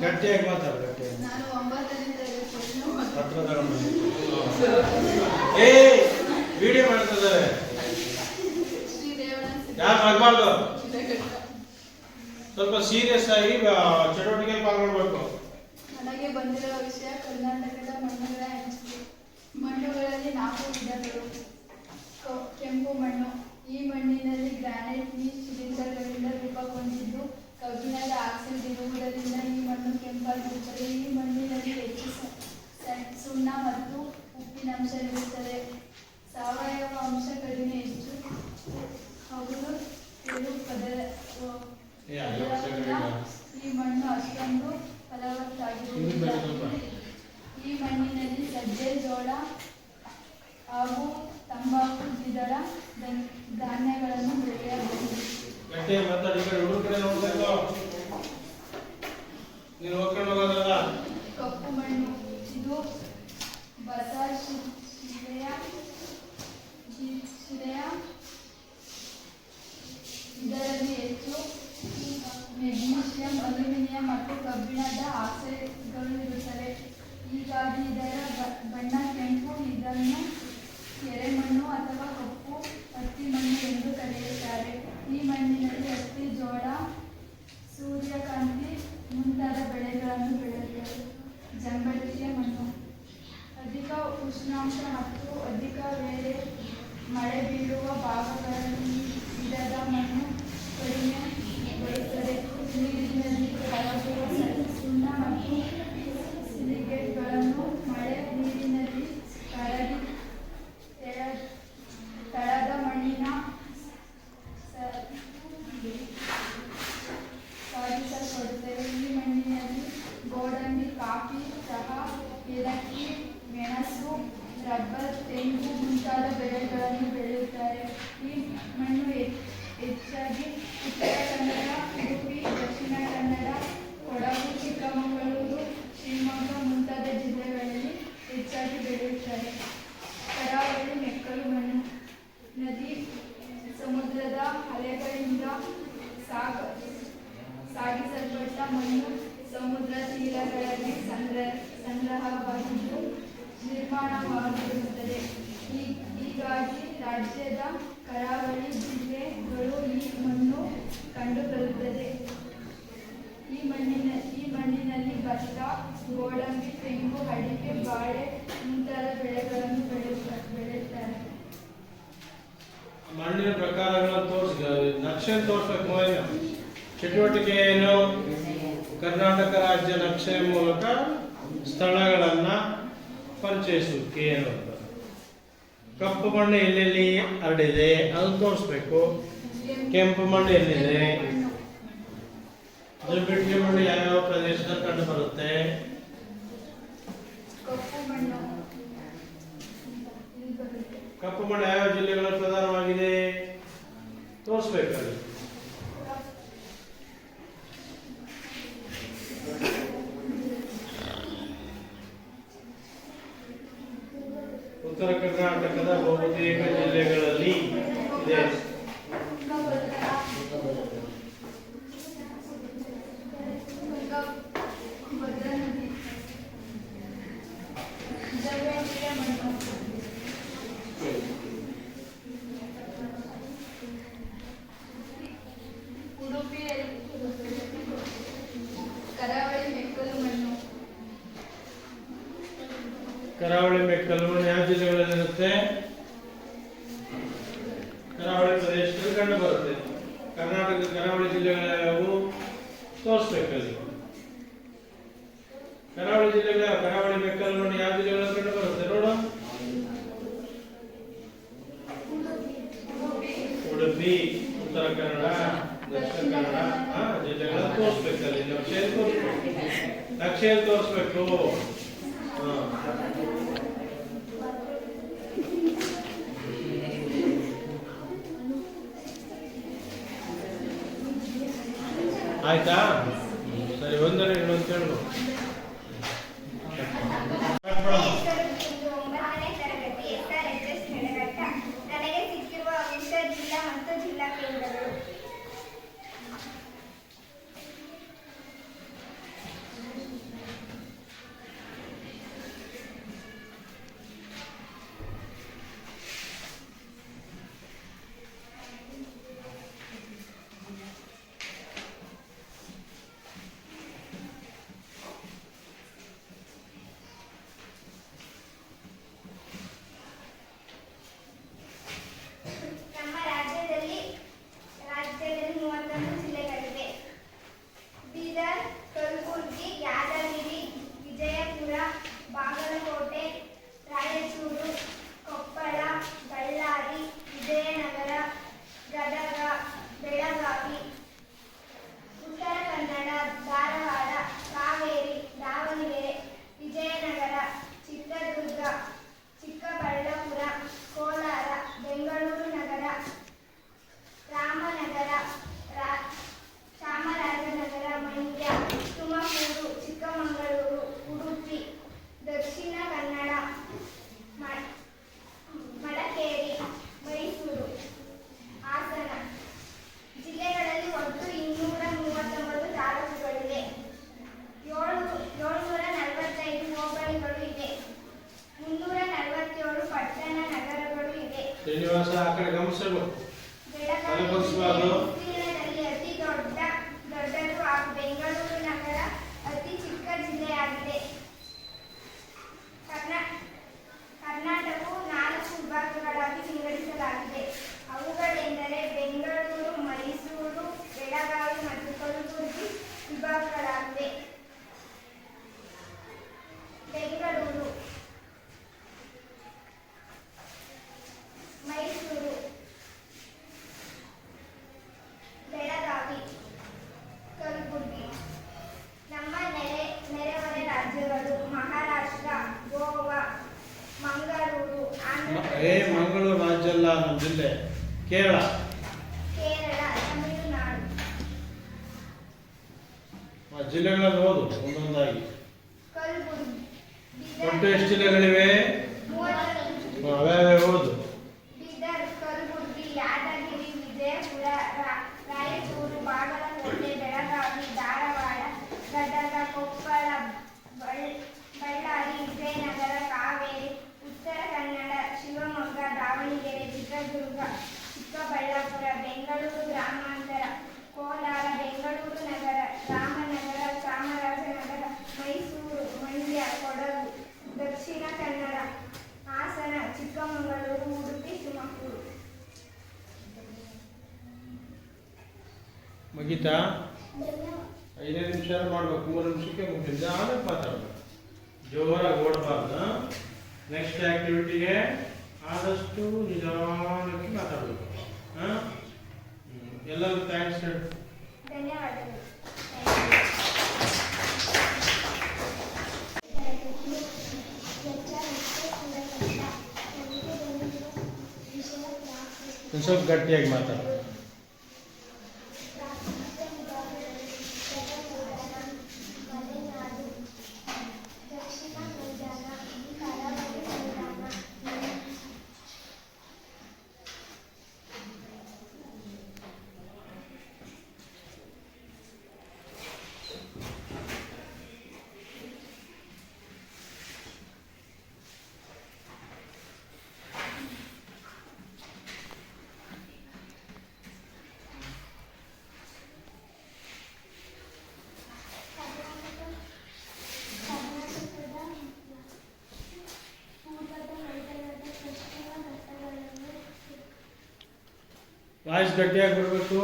ಗಟ್ಟಿಯಾಗಿ ಮಾತಾಡು ಗಟ್ಟಿಯಾಗಿ. ನಾನು 9ನೇ ತರಗತಿಯನ್ನು ಹತ್ರ ತಗೊಂಡು ಏ ವಿಡಿಯೋ ಮಾಡ್ತಿದ್ದಾರೆ ಯಾರು ಮಾಡಬಾರ್ದು. ಸ್ವಲ್ಪ ಸೀರಿಯಸ್ ಆಗಿ ಚಟುವಟಿಕೆ ಪಾಲ್ಗೊಳ್ಬೇಕು. ನನಗೆ ಬಂದಿರುವ ವಿಷಯ ಕರ್ನಾಟಕದ ಮಣ್ಣುಗಳ ಹಂಚಿಕೆ. ಮಣ್ಣುಗಳಲ್ಲಿ 4 ವಿಧಗಳು. ಕೆಂಪು ಮಣ್ಣು. ಈ ಮಣ್ಣಿನಲ್ಲಿ ಗ್ರಾನೈಟ್ ಶಿಲೀಂಧ್ರಗಳಿಂದ ರೂಪುಗೊಂಡಿದ್ದು ಕಬ್ಬಿಣದ ಆಕ್ಸೈಡ್ ಇರುವುದರಿಂದ ಈ ಮಣ್ಣು ಕೆಂಪಾಗಿರುತ್ತದೆ. ಈ ಮಣ್ಣಿನಲ್ಲಿ ಹೆಚ್ಚು ಸುಣ್ಣ ಮತ್ತು ಉಪ್ಪಿನಂಶವಿರುತ್ತದೆ. ಸಾವಯವ ಅಂಶ ಕಡಿಮೆ, ಹೆಚ್ಚು ಹಗುಲು ತೆಳು ಪದರ. ಈ ಮಣ್ಣು ಅಷ್ಟೊಂದು ಫಲವತ್ತಾಗಿರುವುದಿಲ್ಲ. ಈ ಮಣ್ಣಿನಲ್ಲಿ ಸಜ್ಜೆ, ಜೋಳ ಹಾಗೂ ತಂಬಾಕು ದ್ವಿದಳ ಧಾನ್ಯಗಳನ್ನು ಬೆಳೆಯಬಹುದು. ಕಪ್ಪು ಮಣ್ಣು. ಇದು ಬಸಾಲ್ಟ್ ಶಿಲೆಯ ಇದರಲ್ಲಿ ಹೆಚ್ಚು ಮೆಗ್ನೀಷಿಯಂ, ಅಲ್ಯೂಮಿನಿಯಂ ಮತ್ತು ಕಬ್ಬಿಣದ ಆಕ್ಸೈಡ್ಗಳು ಇರುತ್ತವೆ. ಹೀಗಾಗಿ ಇದರ ಬಣ್ಣ ಕೆಂಪು. ಇದನ್ನು ಎರೆಮಣ್ಣು ಅಥವಾ ಕಪ್ಪು ಹತ್ತಿ ಮಣ್ಣು ಎಂದು ಕರೆಯುತ್ತಾರೆ. ಈ ಮಣ್ಣಿನಲ್ಲಿ ಹತ್ತಿ, ಜೋಳ, ಸೂರ್ಯಕಾಂತಿ ಮುಂತಾದ ಬೆಳೆಗಳನ್ನು ಬೆಳೆಯುತ್ತಾರೆ. ಜಂಬಟ್ಟಿಯ ಮಣ್ಣು. ಅಧಿಕ ಉಷ್ಣಾಂಶ ಮತ್ತು ಅಧಿಕ ವೇಳೆ ಮಳೆ ಬೀಳುವ ಭಾಗಗಳಲ್ಲಿ ಈ ವಿಧದ ಮಣ್ಣು ಕಡಿಮೆ ಬರುತ್ತದೆ. ನೀರಿನಲ್ಲಿ ಕರಗುವ ಸುಣ್ಣ ಮತ್ತು ಸಿಲಿಕೇಟ್ಗಳನ್ನು ಮಳೆ ನೀರಿನಲ್ಲಿ ಕರಗಿ ತಳದ ಮಣ್ಣಿನ ಸಾಗಿಸಲ್ಪಡುತ್ತವೆ. ಈ ಮಣ್ಣಿನಲ್ಲಿ ಗೋಡಂಬಿ, ಕಾಫಿ, ಚಹಾ, ಏಲಕ್ಕಿ, ಮೆಣಸು, ರಬ್ಬರ್, ತೆಂಗು ಮುಂತಾದ ಬೆಳೆಗಳನ್ನು ಬೆಳೆಯುತ್ತಾರೆ. ಈ ಮಣ್ಣು ಹೆಚ್ಚಾಗಿ ಉತ್ತರ ಕನ್ನಡ, ಉಡುಪಿ, ದಕ್ಷಿಣ ಕನ್ನಡ, ಕೊಡಗು, ಚಿಕ್ಕಮಗಳೂರು, ಶಿವಮೊಗ್ಗ ಮುಂತಾದ ಜಿಲ್ಲೆಗಳಲ್ಲಿ ಹೆಚ್ಚಾಗಿ ಬೆಳೆಯುತ್ತಾರೆ. ಕರಾವಳಿ ಮೆಕ್ಕಲು ಮಣ್ಣು. ನದಿ, ಸಮುದ್ರದ ಅಲೆಗಳಿಂದ ಸಾಗಿಸಲ್ಪಟ್ಟ ಮಣ್ಣು ಸಮುದ್ರ ತೀರಗಳಲ್ಲಿ ಸಂಗ್ರಹವಾಗಿದ್ದು ನಿರ್ಮಾಣವಾಗಿರುತ್ತದೆ. ಹೀಗಾಗಿ ರಾಜ್ಯದ ಕರಾವಳಿ ಜಿಲ್ಲೆಗಳು ಈ ಮಣ್ಣು ಕಂಡುಬರುತ್ತದೆ. ಈ ಮಣ್ಣಿನಲ್ಲಿ ಭತ್ತ, ಗೋಡಂಬಿ, ತೆಂಗು, ಅಡಿಕೆ, ಬಾಳೆ ಮುಂತಾದ ಬೆಳೆಗಳನ್ನು ಬೆಳೆಯುತ್ತಾರೆ. ಮಣ್ಣಿನ ಪ್ರಕಾರಗಳನ್ನು ತೋರಿಸಿ ನಕ್ಷೆ ತೋರಿಸ್ಬೇಕು. ಚಟುವಟಿಕೆ ಏನು? ಕರ್ನಾಟಕ ರಾಜ್ಯ ನಕ್ಷೆಯ ಮೂಲಕ ಸ್ಥಳಗಳನ್ನ ಪರಿಚಯಿಸುವಿಕೆ ಏನು ಅಂತ. ಕಪ್ಪು ಮಣ್ಣು ಎಲ್ಲೆಲ್ಲಿ ಹರಡಿದೆ ಅದು ತೋರಿಸ್ಬೇಕು. ಕೆಂಪು ಮಣ್ಣು ಎಲ್ಲಿದೆ, ಜಂಬಿಟ್ಟಿಗೆ ಮಣ್ಣು ಯಾವ್ಯಾವ ಪ್ರದೇಶದಲ್ಲಿ ಕಂಡು ಬರುತ್ತೆ. ಕಪ್ಪು ಮಣ್ಣು ಯಾವ್ಯಾವ ಜಿಲ್ಲೆಗಳಲ್ಲಿ ಪ್ರಧಾನವಾಗಿದೆ ತೋರಿಸ್ಬೇಕಲ್ಲಿ. ಉತ್ತರ ಕರ್ನಾಟಕದ ಬಹುತೇಕ ಜಿಲ್ಲೆಗಳಲ್ಲಿ ಇದೆ. ಕರಾವಳಿ ಮೆಕ್ಕಲು ಮಣ್ಣು ಯಾವ ಜಿಲ್ಲೆಗಳಲ್ಲಿರುತ್ತೆ? ಕರಾವಳಿ ಪ್ರದೇಶದಲ್ಲಿ ಕಂಡು ಬರುತ್ತೆ. ಕರ್ನಾಟಕದ ಕರಾವಳಿ ಜಿಲ್ಲೆಗಳ ಯಾವುವು ತೋರಿಸ್ಬೇಕಲ್ಲಿ. ಕರಾವಳಿ ಜಿಲ್ಲೆಗಳ ಕರಾವಳಿ ಮೆಕ್ಕಲು ಮಣ್ಣು ಯಾವ ಜಿಲ್ಲೆಗಳಲ್ಲಿ ಕಂಡು ಬರುತ್ತೆ ನೋಡು. ಉಡುಪಿ, ಉತ್ತರ ಕನ್ನಡ, ದಕ್ಷಿಣ ಕನ್ನಡ ಜಿಲ್ಲೆಗಳನ್ನು ತೋರಿಸ್ಬೇಕಲ್ಲಿ. ನಕ್ಷೆಯಲ್ಲಿ ತೋರಿಸ್ಬೇಕು. ಆಯ್ತಾ? ಸರಿ, ಒಂದನೇ ಇನ್ನೊಂದು ಕೇಳ್ಬೋದು. ನನಗೆ ಸಿಕ್ಕಿರುವ ವಿಷಯ ಜಿಲ್ಲಾ ಮತ್ತು ಜಿಲ್ಲಾ ಕೇಂದ್ರಗಳು. ಹೆಸರು ಬೆಳಗಾವಿ ಬಗ್ಗಿಸಬಾರ್ದು. ವಿಸ್ತೀರ್ಣದಲ್ಲಿ ಅತಿ ದೊಡ್ಡದು ಹಾಗೂ ಬೆಂಗಳೂರು ನಗರ ಅತಿ ಚಿಕ್ಕ ಜಿಲ್ಲೆಯಾಗಿದೆ. ಕರ್ನಾಟಕವು 4 ವಿಭಾಗಗಳಾಗಿ ವಿಂಗಡಿಸಲಾಗಿದೆ. ಅವುಗಳೆಂದರೆ ಬೆಂಗಳೂರು, ಮೈಸೂರು, ಬೆಳಗಾವಿ ಮತ್ತು ಕಲಬುರಗಿ ವಿಭಾಗಗಳಾಗಿವೆ. ಬೆಂಗಳೂರು, ಮೈಸೂರು, ಬೆಳಗಾವಿ, ಕಲಬುರಗಿ. ನಮ್ಮ ನೆರೆಹೊರೆ ರಾಜ್ಯಗಳು ಮಹಾರಾಷ್ಟ್ರ, ಗೋವಾ, ಮಂಗಳೂರು, ಮಂಗಳೂರು ರಾಜ್ಯ ಅಲ್ಲ, ನಮ್ಮ ಜಿಲ್ಲೆ ಕೇರಳ. ಕೇರಳ, ತಮಿಳುನಾಡು. ಆ ಜಿಲ್ಲೆಗಳನ್ನು ಓದು ಒಂದೊಂದಾಗಿ. ಕಲಬುರಗಿ, ಒಟ್ಟು ಎಷ್ಟು ಜಿಲ್ಲೆಗಳಿವೆ? 30. ಅವ್ಯಾವ ಓದು. ಬೀದರ್, ಕಲಬುರಗಿ, ಯಾದಗಿರಿ, ವಿಜಯಪುರ, ರಾಯಚೂರು, ಬಾಗಲಕೋಟೆ, ಬೆಳಗಾವಿ, ಧಾರವಾಡ, ಗದಗ, ಕೊಪ್ಪಳ, ಬಳ್ಳಾರಿ, ವಿಜಯನಗರ, ಕಾವೇರಿ, ಉತ್ತರ ಕನ್ನಡ, ಶಿವಮೊಗ್ಗ, ದಾವಣಗೆರೆ, ಚಿತ್ರದುರ್ಗ, ಚಿಕ್ಕಬಳ್ಳಾಪುರ, ಬೆಂಗಳೂರು ಗ್ರಾಮಾಂತರ, ಕೋಲಾರ, ಬೆಂಗಳೂರು ನಗರ, ರಾಮನಗರ, ಚಾಮರಾಜನಗರ, ಮೈಸೂರು, ಮಂಡ್ಯ, ಕೊಡಗು, ದಕ್ಷಿಣ ಕನ್ನಡ, ಹಾಸನ, ಚಿಕ್ಕಮಗಳೂರು, ಉಡುಪಿ, ತುಮಕೂರು. ಮುಗೀತಾ? 5 ನಿಮಿಷ ಮಾಡ್ಬೇಕು, 3 ನಿಮಿಷಕ್ಕೆ ಮುಗಿದ ಆಮೇಲೆ ಮಾತಾಡ್ಬೇಕು. ಜೋರಾಗಿ ಓಡಬಾರ್ದು. ನೆಕ್ಸ್ಟ್ ಆಕ್ಟಿವಿಟಿಗೆ ಆದಷ್ಟು ನಿಧಾನಕ್ಕೆ ಮಾತಾಡಬೇಕು. ಎಲ್ಲರಿಗೂ ಥ್ಯಾಂಕ್ಸ್ ಹೇಳಿ. ಧನ್ಯವಾದಗಳು. ಒಂದು ಸ್ವಲ್ಪ ಗಟ್ಟಿಯಾಗಿ ಮಾತಾಡು. ವಾಯ್ಸ್ ಗಟ್ಟಿಯಾಗಿ ಬರಬೇಕು.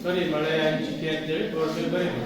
ಸರಿ ಮಳೆ ಹಂಚಿಕೆ ಅಂತೇಳಿ ಬೋರ್ಡ್ ಬರೀರಿ.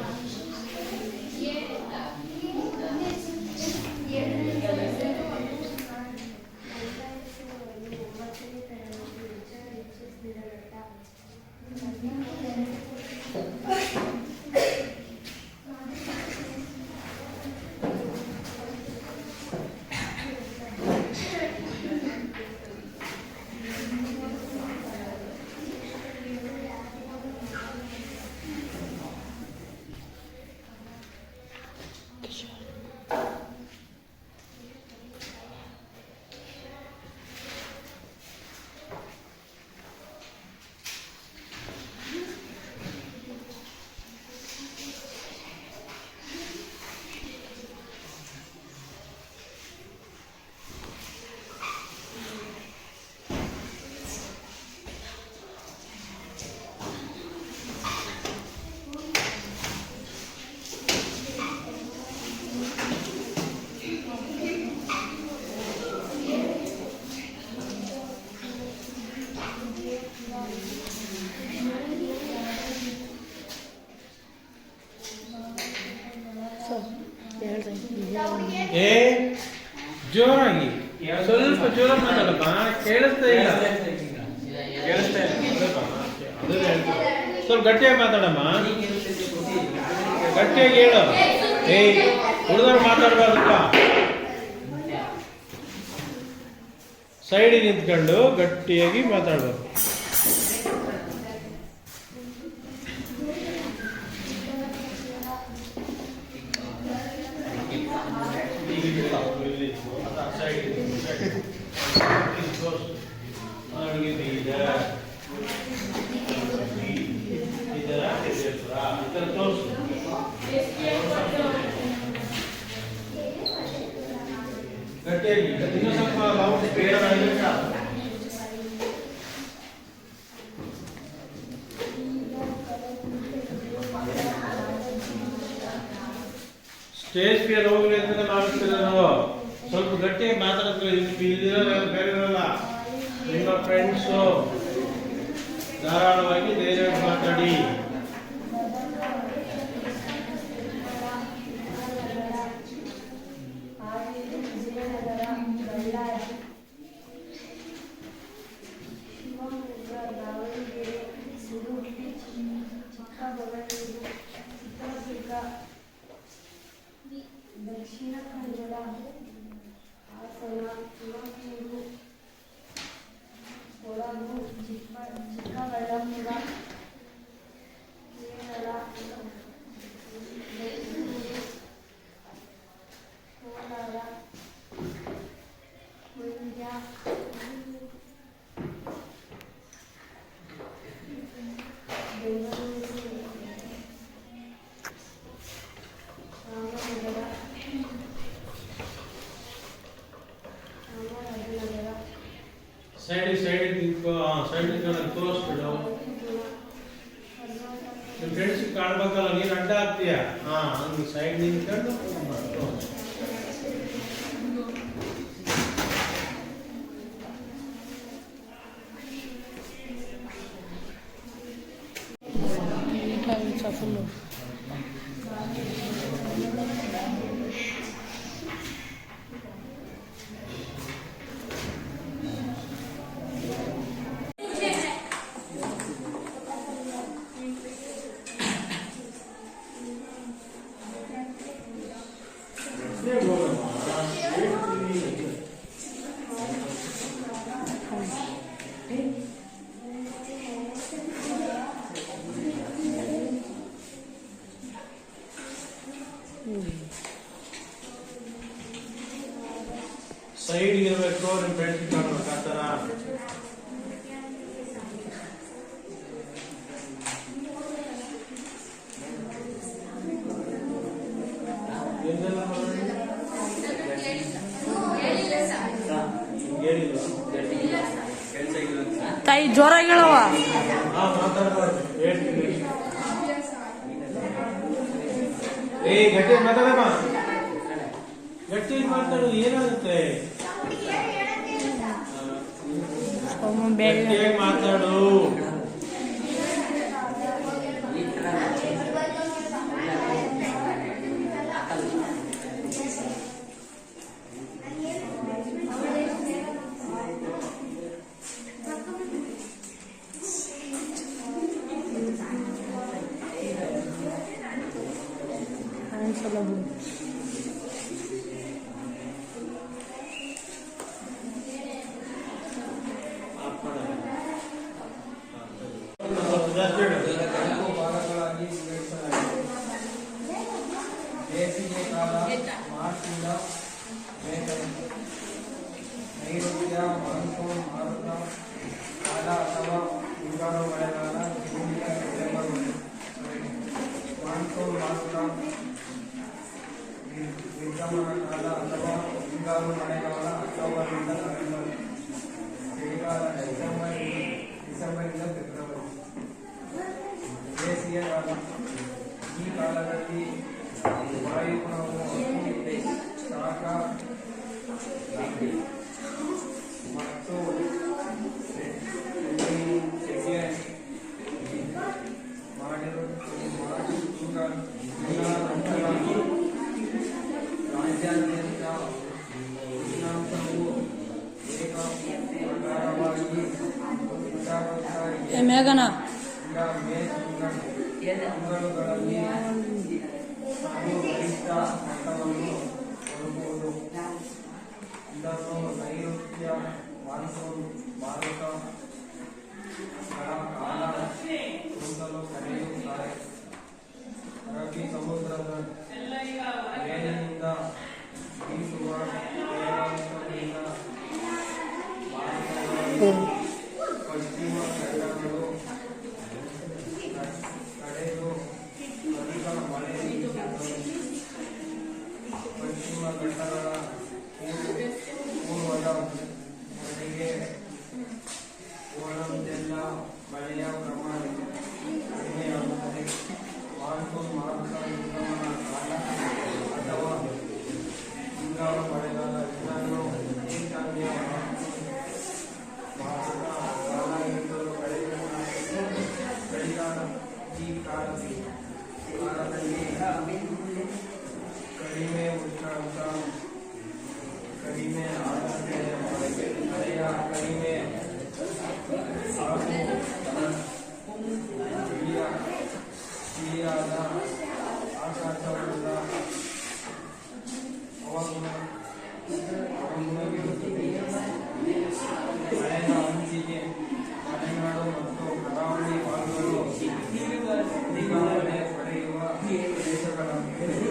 ಏ ಜೋರಾಗಿ ಸ್ವಲ್ಪ ಜೋರ ಮಾತಾಡಪ್ಪ, ಕೇಳಿಸ್ತಾ ಇಲ್ಲ. ಸ್ವಲ್ಪ ಗಟ್ಟಿಯಾಗಿ ಮಾತಾಡಮ್ಮ, ಗಟ್ಟಿಯಾಗಿ ಹೇಳು. ಏಯ್ ಹುಡುಗರು ಮಾತಾಡಬಾರ್ದಪ್ಪ, ಸೈಡಿಗೆ ನಿಂತ್ಕೊಂಡು ಗಟ್ಟಿಯಾಗಿ ಮಾತಾಡ್ಬೇಕು. ಇನ್ನೂ ಸ್ವಲ್ಪ ಸ್ಟೇಜ್ ಫಿಯರ್ ಹೋಗ್ಲಿ ಅಂತ ನಾವು ಸ್ವಲ್ಪ ಗಟ್ಟಿಯಾಗಿ ಮಾತಾಡಿದ್ರೆ ಇಲ್ಲಿರೋ ಬೇರೆಯವರಲ್ಲ, ನಿಮ್ಮ ಫ್ರೆಂಡ್ಸು ಧಾರಾಳವಾಗಿ ಧೈರ್ಯವಾಗಿ ಮಾತಾಡಿ. ದಕ್ಷಿಣ ಕನ್ನಡ, ಹಾಸನ, ತುಮಕೂರು, ಕೊಡಗು, ಚಿಕ್ಕಬಳ್ಳಾಪುರ, ಕೇರಳ, ಬೆಂಗಳೂರು, ಕೋಲಾರ, ಮಂಡ್ಯ, ಬೆಂಗಳೂರು, ಸೈಡ್ ನಿಂತ್ಕೋ, ಸೈಡ್ ನಿಂತ್ಕೊಂಡು ತೋರಿಸ್ಬಿಡು. ನಿಮ್ಮ ಫ್ರೆಂಡ್ಸಿಗೆ ಕಾಣ್ಬೇಕಲ್ಲ, ನೀನು ಅಡ್ಡ ಆಗ್ತೀಯ. ಹಂಗೆ ಸೈಡ್ ನಿಂತ್ಕೊಂಡು ಸೈಡ್ ಇರಬೇಕು. ನಿಮ್ಮ ಫ್ರೆಂಡ್ಸ್ ಕಾಣ್ಬೇಕು ಆ ಥರ. ತಾಯಿ ಜೋರಾಗಿ ಹೇಳವ. ಮಾತಾಡಬಾರ್ದು, ಹೇಳ್ತೀನಿ. ಗಟ್ಟಿ ಮಾತಾಡಮ್ಮ, ಗಟ್ಟಿ ಮಾತಾಡು, ಏನಾಗುತ್ತೆ? ಗಟ್ಟಿಯಾಗಿ ಮಾತಾಡು. ಬೇಸಿಗೆಯ ಮಾನ್ಸೂನ್ ಮಾರುತ ಕಾಲ ಅಥವಾ ಮುಂಗಾರು ಮಳೆಗಾಲ ಜೂನ್ನಿಂದ ಸೆಪ್ಟೆಂಬರ್ವರೆಗೆ. ಮಾನ್ಸೂನ್ ಮಾರುತ ನಿರ್ಗಮನ ಕಾಲ ಅಥವಾ ಮುಂಗಾರು ಮಳೆಗಾಲ ಅಕ್ಟೋಬರ್ನಿಂದ ನವೆಂಬರ್. ಚಳಿಗಾಲ ಡಿಸೆಂಬರ್ನಿಂದ ಫೆಬ್ರವರಿ. ಬೇಸಿಗೆ ಕಾಲ ಈ ಕಾಲದಲ್ಲಿ ವಾಯುಗುಣವು ಶಾಖ ಮತ್ತು ಸೆಕೆ ನಂತರ ರಾಜ್ಯಾದ್ಯಂತ ಉಷ್ಣಾಂಶವು ಏಕಪ್ರಕಾರವಾಗಿ ಹೆಚ್ಚಾಗುತ್ತಾ ಮೇಘನ ಮೇ ತಿಂಗಳುಗಳಲ್ಲಿ ಅದು ಗರಿಷ್ಠ ಮಟ್ಟವನ್ನು ತಲುಪುವುದು. ಇದನ್ನು ನೈಋತ್ಯ ಮಾನ್ಸೂನ್ ಮಾರುತ ಕಾಲ ಎಂತಲೂ ಕರೆಯುತ್ತಾರೆ. ಅರಬ್ಬಿ ಸಮುದ್ರದ ಮೇಲಿನಿಂದ ಬೀಸುವ ತೇವಾಂಶದಿಂದ ಮಾರುತಗಳು ಪಶ್ಚಿಮ ಘಟ್ಟಗಳು ಕಡೆದು ಅಧಿಕ ಮಳೆ ಬೀಸುತ್ತದೆ. ಪಶ್ಚಿಮ ಘಟ್ಟಗಳ ಪೂರ್ವದ ಕಡೆಗೆ ಓಣಂತೆಲ್ಲ ಮಳೆಯ ಪ್ರಮಾಣ ಕಡಿಮೆಯಾಗುತ್ತದೆ. ಮಾನ್ಸೂನ್ ಮಾರುತ ನಿರ್ಗಮನ ಕಾಲ ಅಥವಾ ಮುಂಗಾರು ಮಳೆಗಾಲ ಇದನ್ನು ಈಶಾನ್ಯ ಮಾರುತ ಕಾಲ ಎಂದೂ ಕರೆಯಲಾಗುತ್ತದೆ. ಚಳಿಗಾಲ ಈ ಕಾಲದಲ್ಲಿ ಕಡಿಮೆ ಉಷ್ಣಾಂಶ, ಕಡಿಮೆ ಆರ್ದ್ರತೆ, ಮಳೆಯ ಕಡಿಮೆ ಹಾಗೂ ತಿಳಿಯಾದ ಆಕಾಶವುಳ್ಳ ಹವಾಗುಣವಿರುತ್ತದೆ. ಮಳೆಯ ಹಂಚಿಕೆ ಮಲೆನಾಡು ಮತ್ತು ಕರಾವಳಿ ಭಾಗಗಳು ಅಧಿಕ ಮಳೆ ಪಡೆಯುವ ಪ್ರದೇಶಗಳಾಗಿವೆ.